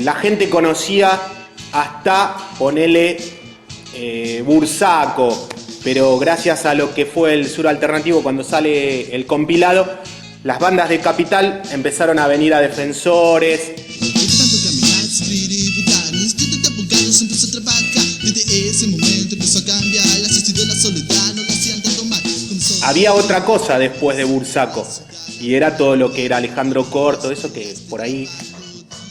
La gente conocía hasta, ponele, Bursaco, pero gracias a lo que fue el Sur Alternativo, cuando sale el compilado, las bandas de Capital empezaron a venir a Defensores. Había otra cosa después de Bursaco, y era todo lo que era Alejandro Kor, todo eso que por ahí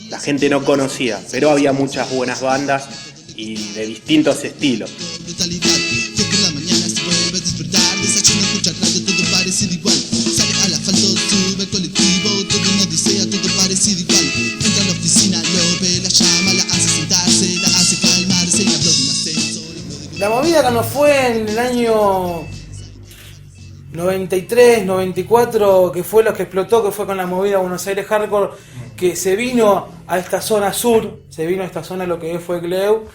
la gente no conocía, pero había muchas buenas bandas y de distintos estilos. La movida que nos fue en el año 93, 94, que fue lo que explotó, que fue con la movida Buenos Aires Hardcore, que se vino a esta zona sur, se vino a esta zona lo que fue Gleu,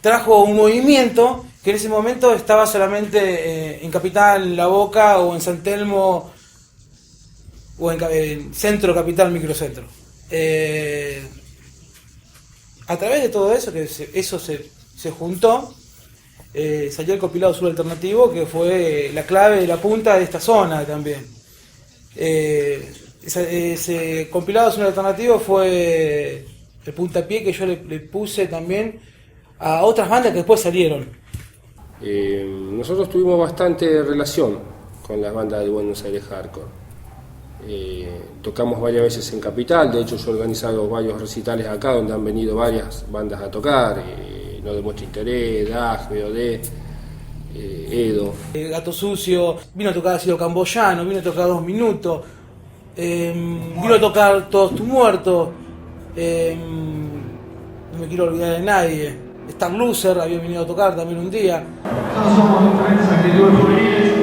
trajo un movimiento que en ese momento estaba solamente en Capital, La Boca o en San Telmo o en Centro Capital, Microcentro. A través de todo eso, que eso se juntó, salió el compilado Sur Alternativo, que fue la clave de la punta de esta zona también. Ese compilado Sur Alternativo fue el puntapié que yo le puse también a otras bandas que después salieron. Nosotros tuvimos bastante relación con las bandas de Buenos Aires Hardcore. Tocamos varias veces en Capital, de hecho yo he organizado varios recitales acá donde han venido varias bandas a tocar. No demuestra interés, DAG, BOD, Edo. Gato Sucio, vino a tocar Asilo Camboyano, vino a tocar 2 Minutos, vino a tocar Todos Tus Muertos, no me quiero olvidar de nadie. Star Loser había venido a tocar también un día. Nosotros somos diferentes actitudes juveniles,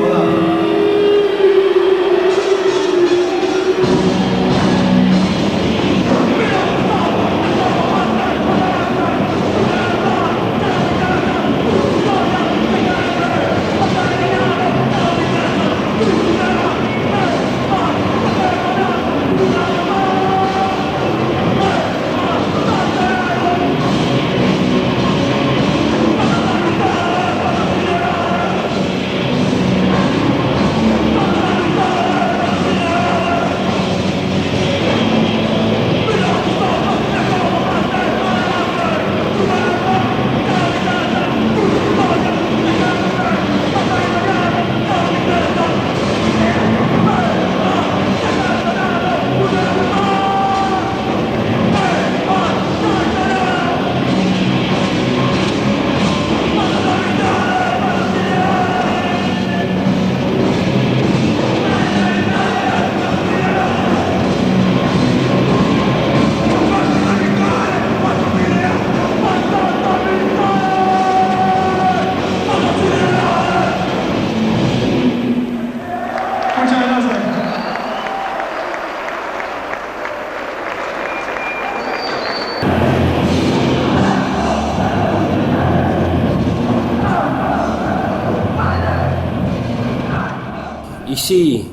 Y sí,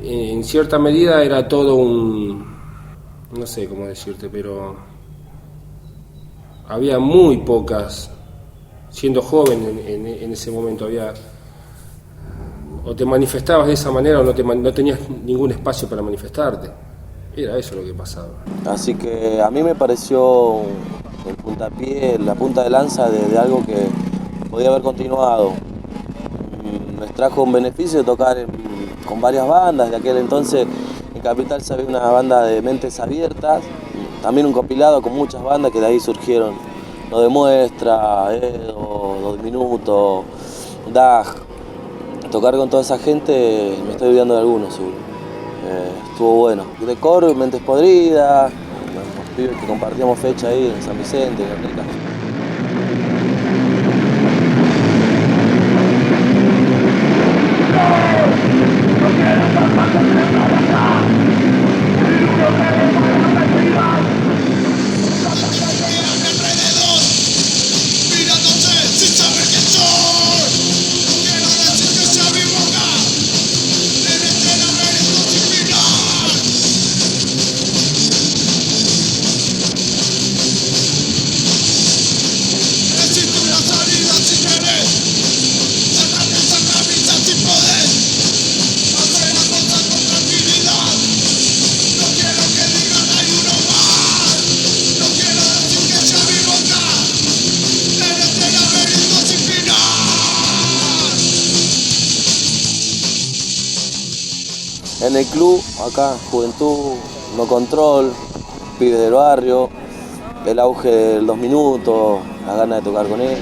en cierta medida era todo no sé cómo decirte, pero había muy pocas, siendo joven en ese momento, o te manifestabas de esa manera o no tenías ningún espacio para manifestarte. Era eso lo que pasaba. Así que a mí me pareció el puntapié, la punta de lanza de algo que podía haber continuado. Nos trajo un beneficio de tocar con varias bandas. De aquel entonces en Capital se había una banda de Mentes Abiertas, también un compilado con muchas bandas que de ahí surgieron. No Demuestra, Edo, 2 Minutos, DAG. Tocar con toda esa gente, me estoy olvidando de algunos seguro. Estuvo bueno. De Cor, Mentes Podridas, los pibes que compartíamos fecha ahí en San Vicente, en América. no quiero en el club, acá, Juventud, No Control, pibes del barrio, el auge del 2 minutos, las ganas de tocar con ellos.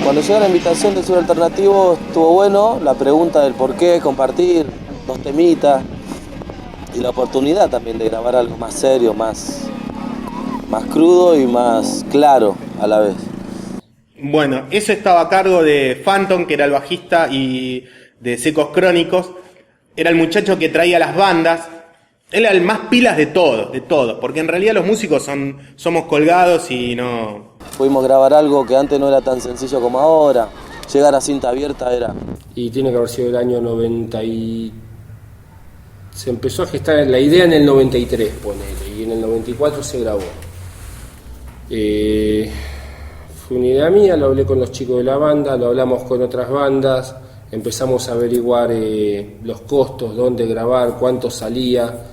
Cuando llegó la invitación del Sur Alternativo estuvo bueno, la pregunta del por qué, compartir 2 temitas y la oportunidad también de grabar algo más serio, más crudo y más claro a la vez. Bueno, eso estaba a cargo de Phantom, que era el bajista, y de Secos Crónicos. Era el muchacho que traía las bandas. Él era el más pilas de todos, porque en realidad los músicos somos colgados y no... Pudimos grabar algo que antes no era tan sencillo como ahora. Llegar a cinta abierta era... Y tiene que haber sido el año 90 y... Se empezó a gestar la idea en el 93, ponele, y en el 94 se grabó. Fue una idea mía, lo hablé con los chicos de la banda, lo hablamos con otras bandas, empezamos a averiguar los costos, dónde grabar, cuánto salía,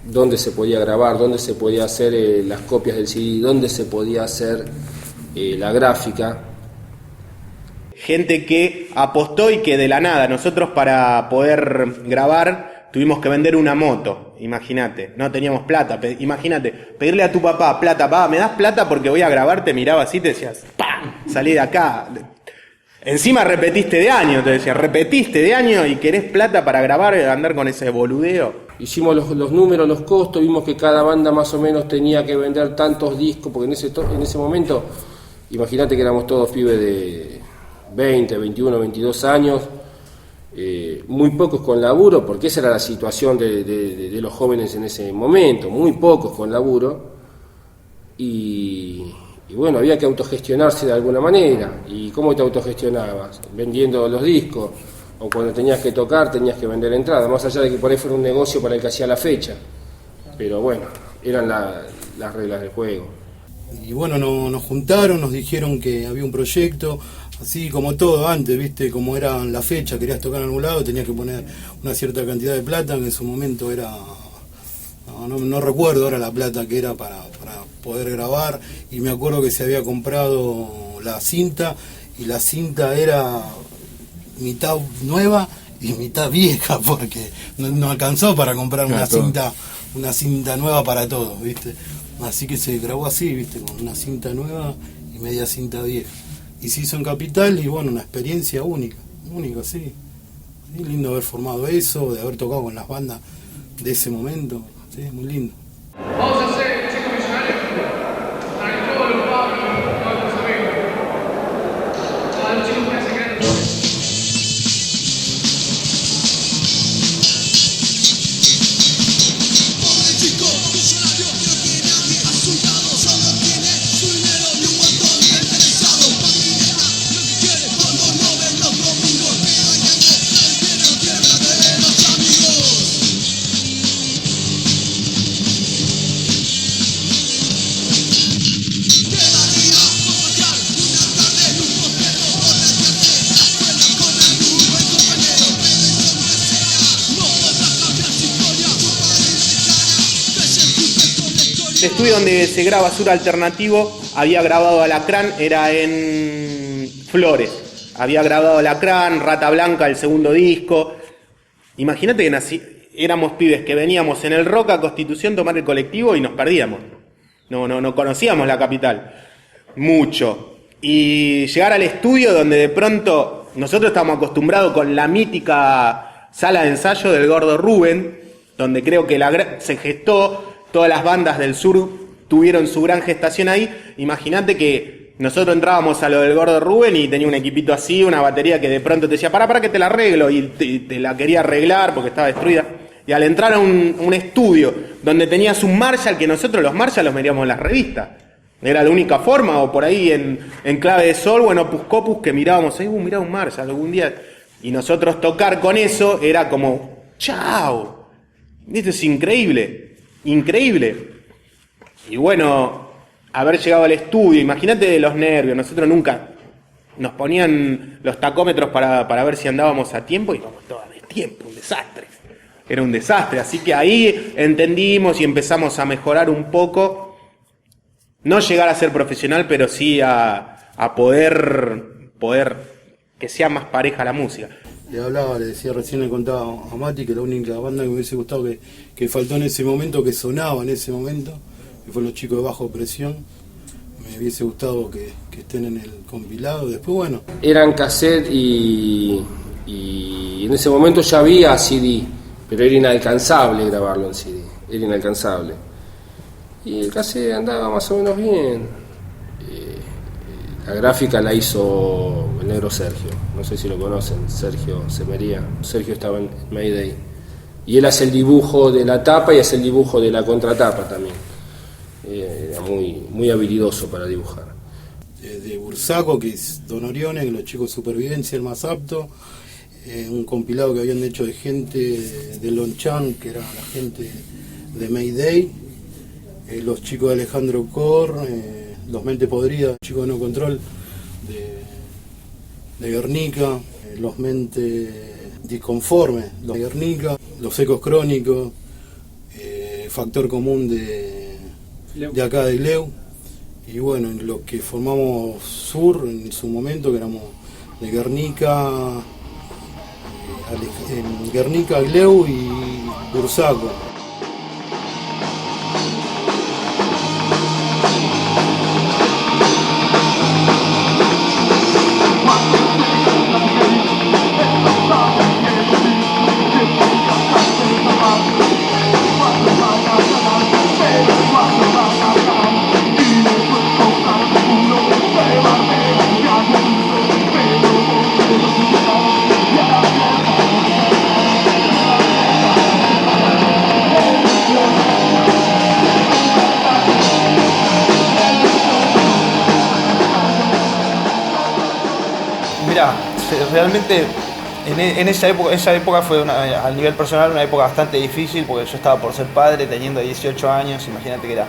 dónde se podía grabar, dónde se podía hacer las copias del CD, dónde se podía hacer la gráfica. Gente que apostó y que de la nada, nosotros para poder grabar tuvimos que vender una moto, imagínate, no teníamos plata, imagínate, pedirle a tu papá plata, papá, ¿me das plata porque voy a grabar? Te miraba así, te decías, ¡pam!, salí de acá. Encima repetiste de año y querés plata para grabar y andar con ese boludeo. Hicimos los números, los costos, vimos que cada banda más o menos tenía que vender tantos discos, porque en ese momento, imagínate que éramos todos pibes de 20, 21, 22 años, muy pocos con laburo, porque esa era la situación de los jóvenes en ese momento, muy pocos con laburo, y bueno, había que autogestionarse de alguna manera. ¿Y cómo te autogestionabas? Vendiendo los discos, o cuando tenías que tocar tenías que vender entrada, más allá de que por ahí fuera un negocio para el que hacía la fecha, pero bueno, eran las reglas del juego. Y bueno, nos juntaron, nos dijeron que había un proyecto, así como todo antes, viste, como era la fecha, querías tocar en algún lado, tenías que poner una cierta cantidad de plata, que en su momento era, no recuerdo ahora la plata que era para poder grabar, y me acuerdo que se había comprado la cinta, y la cinta era mitad nueva y mitad vieja, porque no alcanzó para comprar una cinta nueva para todos, viste. Así que se grabó así, viste, con una cinta nueva y media cinta vieja. Y se hizo en Capital y bueno, una experiencia única, sí. Sí, lindo haber formado eso, de haber tocado con las bandas de ese momento, sí, muy lindo. Vamos a hacer, chicos millonarios, para todos los padres, todos los amigos, a los chicos que hacen grandes. El estudio donde se graba Sur Alternativo había grabado Alacrán, era en Flores. Había grabado Alacrán, Rata Blanca, el segundo disco. Imagínate que éramos pibes que veníamos en el Roca a Constitución tomar el colectivo y nos perdíamos. No conocíamos la capital mucho. Y llegar al estudio donde de pronto nosotros estábamos acostumbrados con la mítica sala de ensayo del Gordo Rubén, donde creo que se gestó. Todas las bandas del sur tuvieron su gran gestación ahí. Imagínate que nosotros entrábamos a lo del Gordo Rubén y tenía un equipito así, una batería que de pronto te decía, para que te la arreglo, y te la quería arreglar porque estaba destruida. Y al entrar a un estudio donde tenías un Marshall, que nosotros los Marshall los veíamos en las revistas, era la única forma, o por ahí en Clave de Sol o en Opus Copus, que mirábamos, mirá un Marshall algún día, y nosotros tocar con eso era como, ¡chao! Esto es increíble, increíble. Y bueno, haber llegado al estudio, imagínate de los nervios, nosotros nunca nos ponían los tacómetros para ver si andábamos a tiempo, y íbamos todos de tiempo, un desastre. Era un desastre, así que ahí entendimos y empezamos a mejorar un poco, no llegar a ser profesional, pero sí a poder que sea más pareja la música. Le decía recién, le contaba a Mati que la única banda que me hubiese gustado que faltó en ese momento, que sonaba en ese momento, que fue Los Chicos de Bajo Presión. Me hubiese gustado que estén en el compilado. Después, bueno, Eran cassette y en ese momento ya había CD, pero era inalcanzable grabarlo en CD, era inalcanzable. Y el cassette andaba más o menos bien. La gráfica la hizo el negro Sergio, no sé si lo conocen, Sergio Semería. Sergio estaba en Mayday. Y él hace el dibujo de la tapa y hace el dibujo de la contratapa también. Era muy habilidoso para dibujar. De Bursaco, que es Don Orione, que Los Chicos de Supervivencia, el más apto. Un compilado que habían hecho de gente de Lonchan, que era la gente de Mayday. Los Chicos de Alejandro Cor, Los Mentes Podridas, Chicos de No Control de Guernica, Los Mentes Disconformes de Guernica, Los Ecos Crónicos, Factor Común de acá de Gleu. Y bueno, en lo que formamos Sur en su momento, que éramos de Guernica, Gleu y Bursaco. Realmente en esa época fue a nivel personal una época bastante difícil, porque yo estaba por ser padre teniendo 18 años, imagínate que era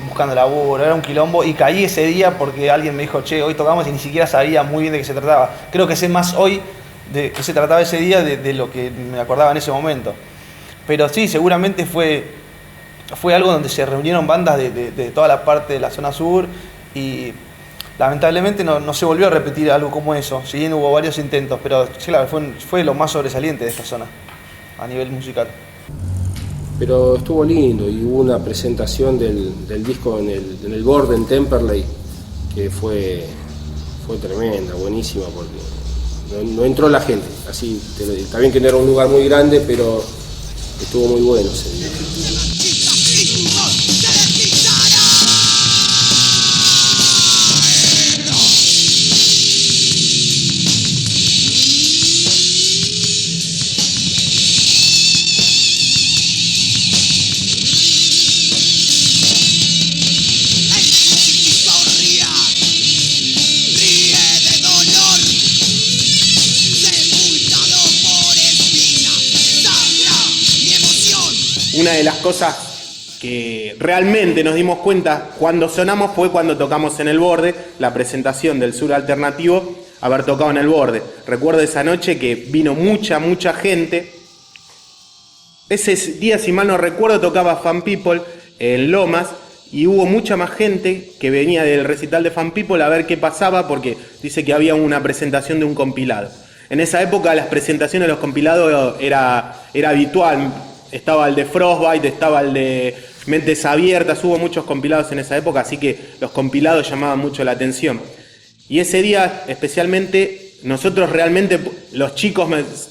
buscando laburo, era un quilombo, y caí ese día porque alguien me dijo, che, hoy tocamos, y ni siquiera sabía muy bien de qué se trataba. Creo que sé más hoy de qué se trataba ese día de lo que me acordaba en ese momento. Pero sí, seguramente fue algo donde se reunieron bandas de toda la parte de la zona sur, y lamentablemente no se volvió a repetir algo como eso. Si bien hubo varios intentos, pero sí, claro, fue lo más sobresaliente de esta zona a nivel musical. Pero estuvo lindo, y hubo una presentación del disco en el borde en Temperley que fue tremenda, buenísima, porque no entró la gente. Así, está bien que no era un lugar muy grande, pero estuvo muy bueno ese día. Una de las cosas que realmente nos dimos cuenta cuando sonamos fue cuando tocamos en el borde, la presentación del Sur Alternativo, haber tocado en el borde. Recuerdo esa noche que vino mucha gente. Ese día, si mal no recuerdo, tocaba Fan People en Lomas, y hubo mucha más gente que venía del recital de Fan People a ver qué pasaba, porque dice que había una presentación de un compilado. En esa época las presentaciones de los compilados era habitual. Estaba el de Frostbite, estaba el de Mentes Abiertas, hubo muchos compilados en esa época, así que los compilados llamaban mucho la atención. Y ese día, especialmente, nosotros realmente, los chicos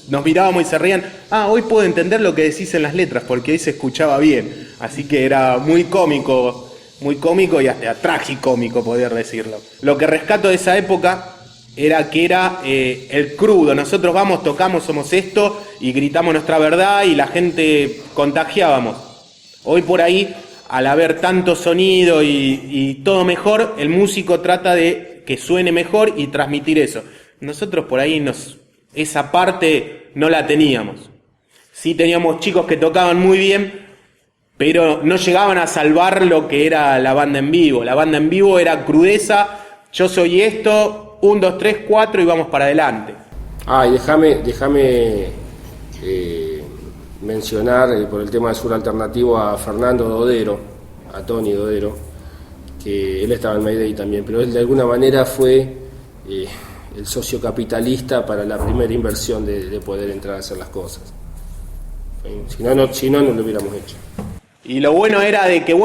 nos mirábamos y se reían. Hoy puedo entender lo que decís en las letras, porque hoy se escuchaba bien. Así que era muy cómico y hasta tragicómico, poder decirlo. Lo que rescato de esa época era que era el crudo. Nosotros vamos, tocamos, somos esto y gritamos nuestra verdad y la gente contagiábamos. Hoy por ahí, al haber tanto sonido y todo mejor, el músico trata de que suene mejor y transmitir eso. Nosotros por ahí esa parte no la teníamos. Sí teníamos chicos que tocaban muy bien, pero no llegaban a salvar lo que era la banda en vivo. La banda en vivo era crudeza, yo soy esto, 1, 2, 3, 4 y vamos para adelante. Y déjame mencionar por el tema del sur alternativo a Fernando Dodero, a Tony Dodero, que él estaba en Mayday también, pero él de alguna manera fue el socio capitalista para la primera inversión de poder entrar a hacer las cosas. Si no lo hubiéramos hecho. Y lo bueno era de que,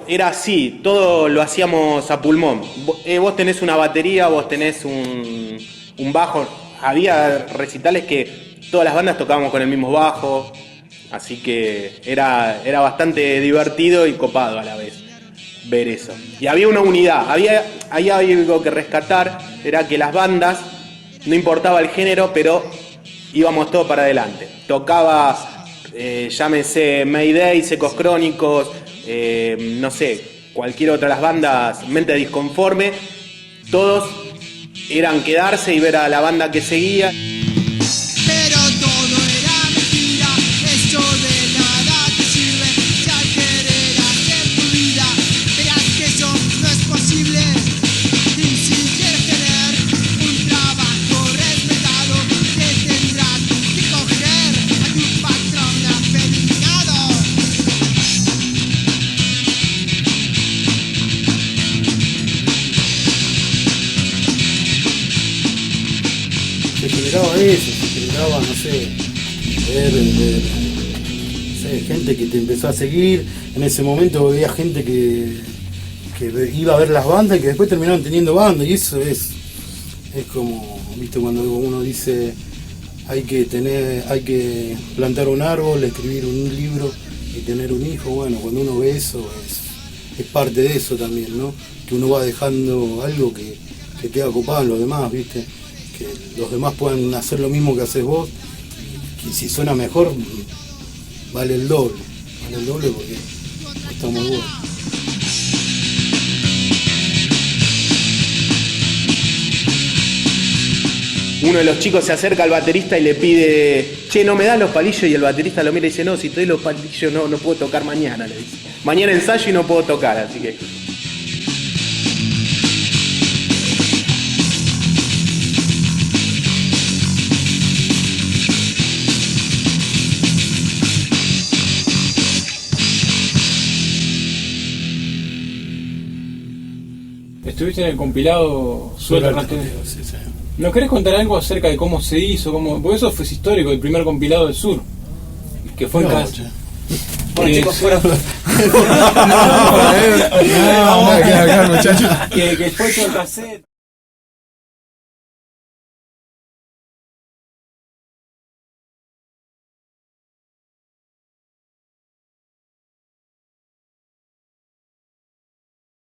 era así, todo lo hacíamos a pulmón. Vos tenés una batería, vos tenés un bajo. Había recitales que todas las bandas tocábamos con el mismo bajo, así que era bastante divertido y copado a la vez ver eso. Y había una unidad, había algo que rescatar, era que las bandas, no importaba el género, pero íbamos todos para adelante. Tocaba... llámese Mayday, Secos Crónicos, no sé, cualquier otra de las bandas, Mente Disconforme, todos eran quedarse y ver a la banda que seguía. Pero todo era mentira, eso de nada te sirve, si al querer hacer tu vida, verás que eso no es posible. Y si quieres tener un trabajo respetado, te tendrás que coger a tu patrón afeminado. Se generaba eso, se generaba, no sé, ver, gente que te empezó a seguir. En ese momento veía gente que iba a ver las bandas y que después terminaban teniendo bandas, y eso es como, viste, cuando uno dice hay que plantar un árbol, escribir un libro y tener un hijo. Bueno, cuando uno ve eso es parte de eso también, ¿no? Que uno va dejando algo que queda ocupado en los demás, viste, que los demás puedan hacer lo mismo que haces vos, y si suena mejor vale el doble porque está muy bueno. Uno de los chicos se acerca al baterista y le pide, che, ¿no me das los palillos? Y el baterista lo mira y dice, no, si te doy los palillos no puedo tocar mañana, le dice. Mañana ensayo y no puedo tocar, así que... Estuviste en el compilado Sur Alternativo. Sí. ¿Nos querés contar algo acerca de cómo se hizo? Porque eso fue histórico, el primer compilado del Sur, que fue en casa. Bueno, chicos, fueron... Que fue hecho en cassette.